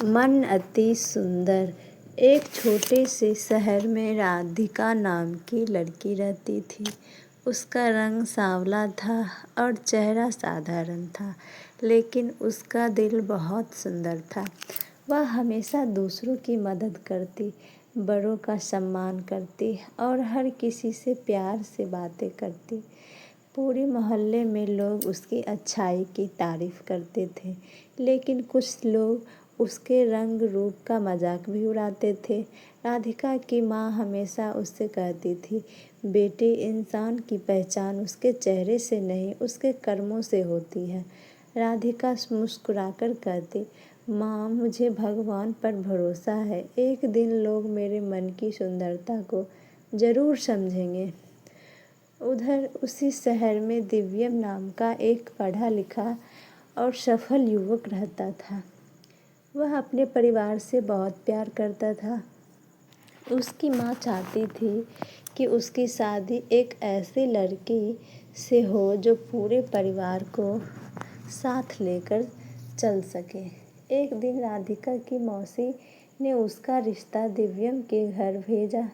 मन अति सुंदर। एक छोटे से शहर में राधिका नाम की लड़की रहती थी। उसका रंग सांवला था और चेहरा साधारण था, लेकिन उसका दिल बहुत सुंदर था। वह हमेशा दूसरों की मदद करती, बड़ों का सम्मान करती और हर किसी से प्यार से बातें करती। पूरे मोहल्ले में लोग उसकी अच्छाई की तारीफ करते थे, लेकिन कुछ लोग उसके रंग रूप का मजाक भी उड़ाते थे। राधिका की माँ हमेशा उससे कहती थी, बेटी, इंसान की पहचान उसके चेहरे से नहीं, उसके कर्मों से होती है। राधिका मुस्कुराकर कहती, माँ, मुझे भगवान पर भरोसा है, एक दिन लोग मेरे मन की सुंदरता को ज़रूर समझेंगे। उधर उसी शहर में दिव्यम नाम का एक पढ़ा लिखा और सफल युवक रहता था। वह अपने परिवार से बहुत प्यार करता था। उसकी माँ चाहती थी कि उसकी शादी एक ऐसी लड़की से हो जो पूरे परिवार को साथ लेकर चल सके। एक दिन राधिका की मौसी ने उसका रिश्ता दिव्यम के घर भेजा।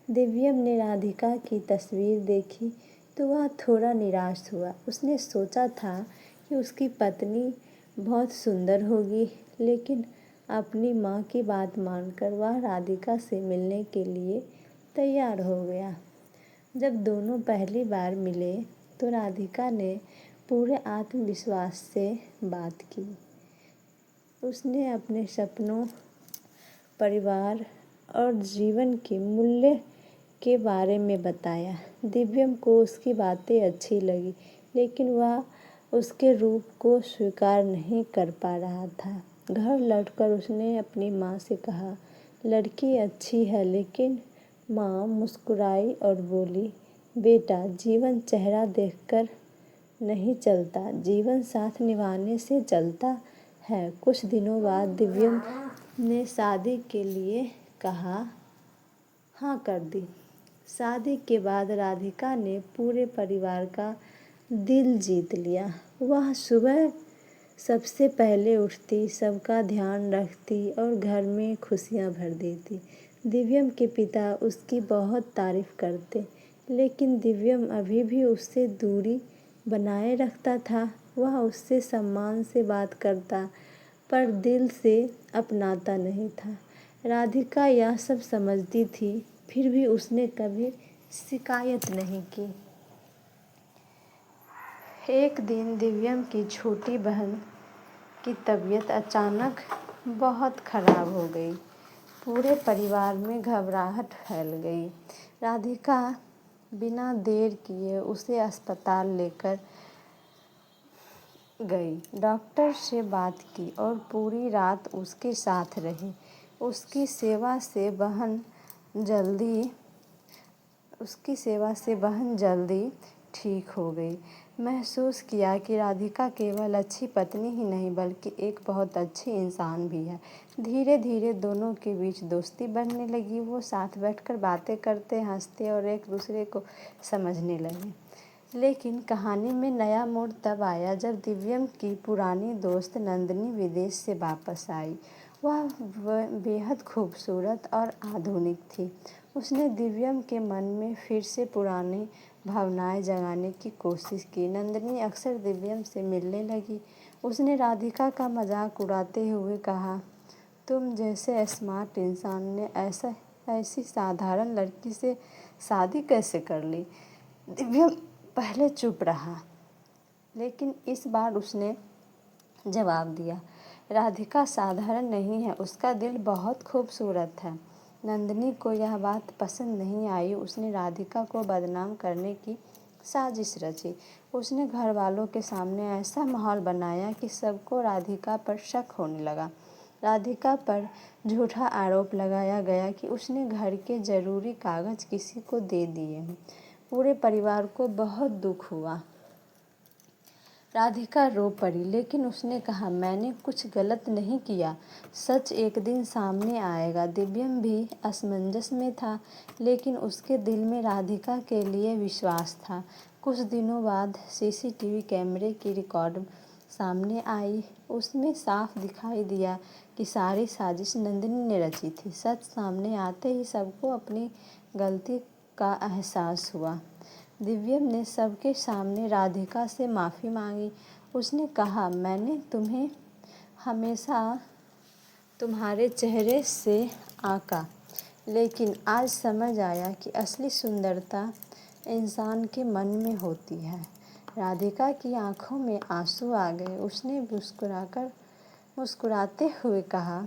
दिव्यम ने राधिका की तस्वीर देखी तो वह थोड़ा निराश हुआ। उसने सोचा था कि उसकी पत्नी बहुत सुंदर होगी, लेकिन अपनी माँ की बात मानकर वह राधिका से मिलने के लिए तैयार हो गया। जब दोनों पहली बार मिले तो राधिका ने पूरे आत्मविश्वास से बात की। उसने अपने सपनों, परिवार और जीवन के मूल्य के बारे में बताया। दिव्यम को उसकी बातें अच्छी लगी, लेकिन वह उसके रूप को स्वीकार नहीं कर पा रहा था। घर लौटकर उसने अपनी माँ से कहा, लड़की अच्छी है, लेकिन माँ मुस्कुराई और बोली, बेटा, जीवन चेहरा देखकर नहीं चलता, जीवन साथ निभाने से चलता है। कुछ दिनों बाद दिव्यम ने शादी के लिए कहा हाँ कर दी। शादी के बाद राधिका ने पूरे परिवार का दिल जीत लिया। वह सुबह सबसे पहले उठती, सबका ध्यान रखती और घर में खुशियाँ भर देती। दिव्यम के पिता उसकी बहुत तारीफ करते, लेकिन दिव्यम अभी भी उससे दूरी बनाए रखता था। वह उससे सम्मान से बात करता, पर दिल से अपनाता नहीं था। राधिका यह सब समझती थी, फिर भी उसने कभी शिकायत नहीं की। एक दिन दिव्यम की छोटी बहन की तबीयत अचानक बहुत खराब हो गई। पूरे परिवार में घबराहट फैल गई। राधिका बिना देर किए उसे अस्पताल लेकर गई। डॉक्टर से बात की और पूरी रात उसके साथ रही। उसकी सेवा से बहन जल्दी ठीक हो गई। महसूस किया कि राधिका केवल अच्छी पत्नी ही नहीं, बल्कि एक बहुत अच्छी इंसान भी है। धीरे धीरे दोनों के बीच दोस्ती बढ़ने लगी। वो साथ बैठकर बातें करते, हंसते और एक दूसरे को समझने लगे। लेकिन कहानी में नया मोड़ तब आया जब दिव्यम की पुरानी दोस्त नंदिनी विदेश से वापस आई। वह बेहद खूबसूरत और आधुनिक थी। उसने दिव्यम के मन में फिर से पुरानी भावनाएं जगाने की कोशिश की। नंदिनी अक्सर दिव्यम से मिलने लगी। उसने राधिका का मजाक उड़ाते हुए कहा, तुम जैसे स्मार्ट इंसान ने ऐसी साधारण लड़की से शादी कैसे कर ली। दिव्यम पहले चुप रहा, लेकिन इस बार उसने जवाब दिया, राधिका साधारण नहीं है, उसका दिल बहुत खूबसूरत है। नंदिनी को यह बात पसंद नहीं आई। उसने राधिका को बदनाम करने की साजिश रची। उसने घर वालों के सामने ऐसा माहौल बनाया कि सबको राधिका पर शक होने लगा। राधिका पर झूठा आरोप लगाया गया कि उसने घर के ज़रूरी कागज़ किसी को दे दिए हैं। पूरे परिवार को बहुत दुख हुआ। राधिका रो पड़ी, लेकिन उसने कहा, मैंने कुछ गलत नहीं किया, सच एक दिन सामने आएगा। दिव्यम भी असमंजस में था, लेकिन उसके दिल में राधिका के लिए विश्वास था। कुछ दिनों बाद सीसीटीवी कैमरे की रिकॉर्ड सामने आई, उसमें साफ दिखाई दिया कि सारी साजिश नंदिनी ने रची थी। सच सामने आते ही सबको अपनी गलती का एहसास हुआ। दिव्यम ने सबके सामने राधिका से माफ़ी मांगी। उसने कहा, मैंने तुम्हें हमेशा तुम्हारे चेहरे से आंका, लेकिन आज समझ आया कि असली सुंदरता इंसान के मन में होती है। राधिका की आंखों में आंसू आ गए। उसने मुस्कुराते हुए कहा,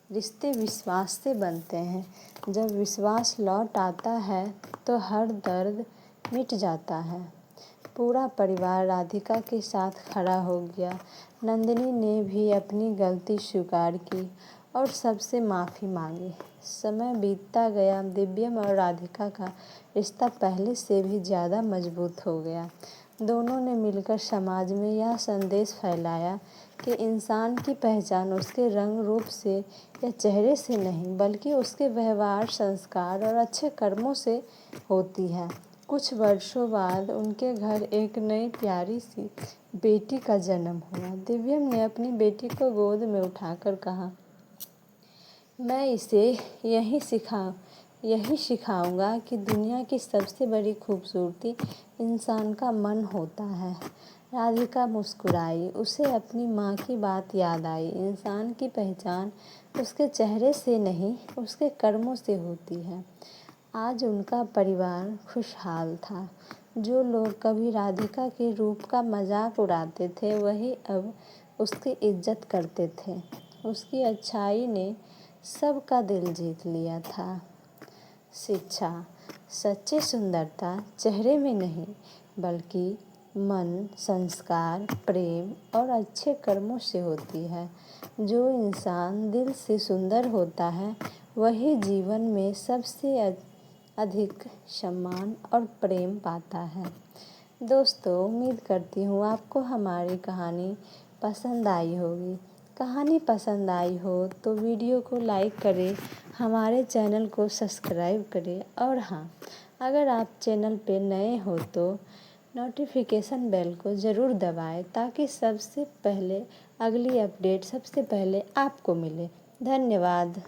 रिश्ते विश्वास से बनते हैं। जब विश्वास लौट आता है तो हर दर्द मिट जाता है। पूरा परिवार राधिका के साथ खड़ा हो गया। नंदिनी ने भी अपनी गलती स्वीकार की और सबसे माफ़ी मांगी। समय बीतता गया। दिव्यम और राधिका का रिश्ता पहले से भी ज़्यादा मजबूत हो गया। दोनों ने मिलकर समाज में यह संदेश फैलाया कि इंसान की पहचान उसके रंग रूप से या चेहरे से नहीं, बल्कि उसके व्यवहार, संस्कार और अच्छे कर्मों से होती है। कुछ वर्षों बाद उनके घर एक नई प्यारी सी बेटी का जन्म हुआ। दिव्यम ने अपनी बेटी को गोद में उठाकर कहा, मैं इसे यही सिखाऊंगा कि दुनिया की सबसे बड़ी खूबसूरती इंसान का मन होता है। राधिका मुस्कुराई। उसे अपनी माँ की बात याद आई। इंसान की पहचान उसके चेहरे से नहीं, उसके कर्मों से होती है। आज उनका परिवार खुशहाल था। जो लोग कभी राधिका के रूप का मजाक उड़ाते थे, वही अब उसकी इज्जत करते थे। उसकी अच्छाई ने सबका दिल जीत लिया था। शिक्षा, सच्ची सुंदरता चेहरे में नहीं, बल्कि मन, संस्कार, प्रेम और अच्छे कर्मों से होती है। जो इंसान दिल से सुंदर होता है, वही जीवन में सबसे अधिक सम्मान और प्रेम पाता है। दोस्तों, उम्मीद करती हूँ आपको हमारी कहानी पसंद आई होगी। कहानी पसंद आई हो तो वीडियो को लाइक करें, हमारे चैनल को सब्सक्राइब करें और हाँ, अगर आप चैनल पे नए हो तो नोटिफिकेशन बेल को ज़रूर दबाएं ताकि सबसे पहले अगली अपडेट सबसे पहले आपको मिले। धन्यवाद।